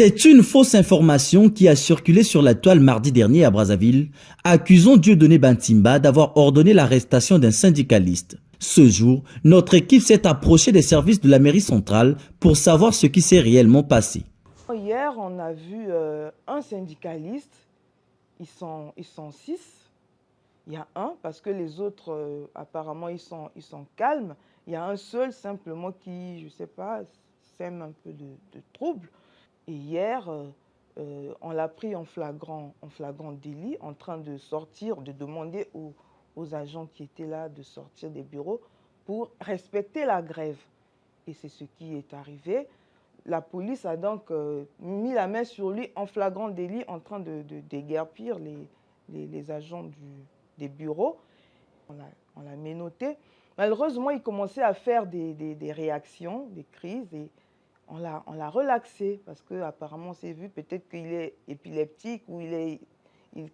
C'est une fausse information qui a circulé sur la toile mardi dernier à Brazzaville, accusant Dieudonné Bantimba d'avoir ordonné l'arrestation d'un syndicaliste. Ce jour, notre équipe s'est approchée des services de la mairie centrale pour savoir ce qui s'est réellement passé. Hier, on a vu un syndicaliste, ils sont 6. Il y a un, parce que les autres, apparemment, ils sont calmes. Il y a un seul, simplement, qui, je ne sais pas, sème un peu de trouble. Et hier, on l'a pris en flagrant délit, en train de sortir, de demander aux agents qui étaient là de sortir des bureaux pour respecter la grève. Et c'est ce qui est arrivé. La police a donc mis la main sur lui en flagrant délit, en train de déguerpir les agents des bureaux. On l'a menotté. Malheureusement, il commençait à faire des réactions, des crises, et on l'a relaxé parce qu'apparemment, on s'est vu peut-être qu'il est épileptique ou il est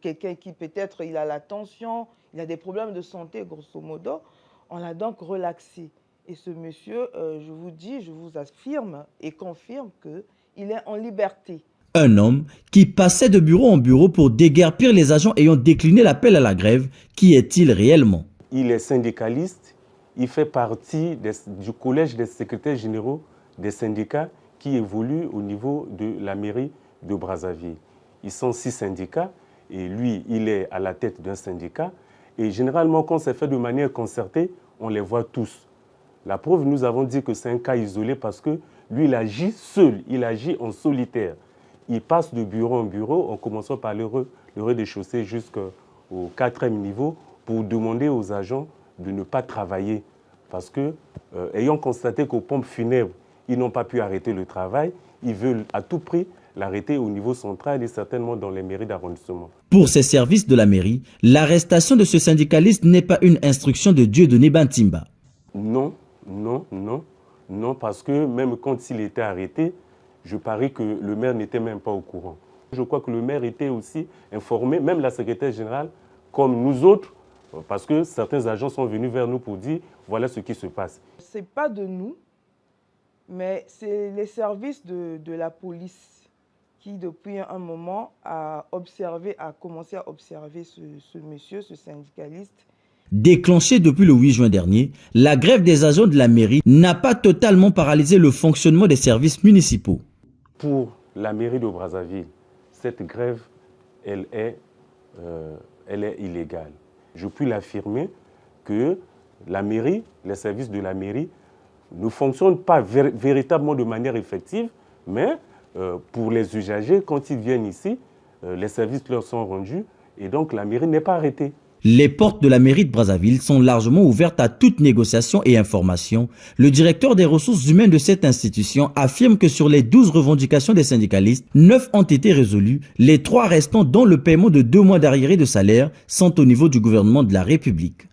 quelqu'un qui peut-être il a la tension, il a des problèmes de santé, grosso modo. On l'a donc relaxé. Et ce monsieur, je vous affirme et confirme qu'il est en liberté. Un homme qui passait de bureau en bureau pour déguerpir les agents ayant décliné l'appel à la grève. Qui est-il réellement? Il est syndicaliste, il fait partie du collège des secrétaires généraux des syndicats qui évoluent au niveau de la mairie de Brazzaville. Ils sont 6 syndicats et lui, il est à la tête d'un syndicat. Et généralement, quand c'est fait de manière concertée, on les voit tous. La preuve, nous avons dit que c'est un cas isolé parce que lui, il agit seul, il agit en solitaire. Il passe de bureau en bureau, en commençant par le rez-de-chaussée jusqu'au 4e niveau, pour demander aux agents de ne pas travailler. Parce que, ayant constaté qu'aux pompes funèbres, ils n'ont pas pu arrêter le travail, ils veulent à tout prix l'arrêter au niveau central et certainement dans les mairies d'arrondissement. Pour ces services de la mairie, l'arrestation de ce syndicaliste n'est pas une instruction de Dieudonné Bantimba. Non, parce que même quand il était arrêté, je parie que le maire n'était même pas au courant. Je crois que le maire était aussi informé, même la secrétaire générale, comme nous autres, parce que certains agents sont venus vers nous pour dire voilà ce qui se passe. Ce n'est pas de nous, mais c'est les services de la police qui, depuis un moment, a commencé à observer ce monsieur, ce syndicaliste. Déclenchée depuis le 8 juin dernier, la grève des agents de la mairie n'a pas totalement paralysé le fonctionnement des services municipaux. Pour la mairie de Brazzaville, cette grève, elle est illégale. Je puis l'affirmer que la mairie, les services de la mairie, ne fonctionnent pas véritablement de manière effective, mais pour les usagers, quand ils viennent ici, les services leur sont rendus et donc la mairie n'est pas arrêtée. Les portes de la mairie de Brazzaville sont largement ouvertes à toute négociation et information. Le directeur des ressources humaines de cette institution affirme que sur les 12 revendications des syndicalistes, 9 ont été résolues. Les 3 restants, dont le paiement de 2 mois d'arriérés de salaire, sont au niveau du gouvernement de la République.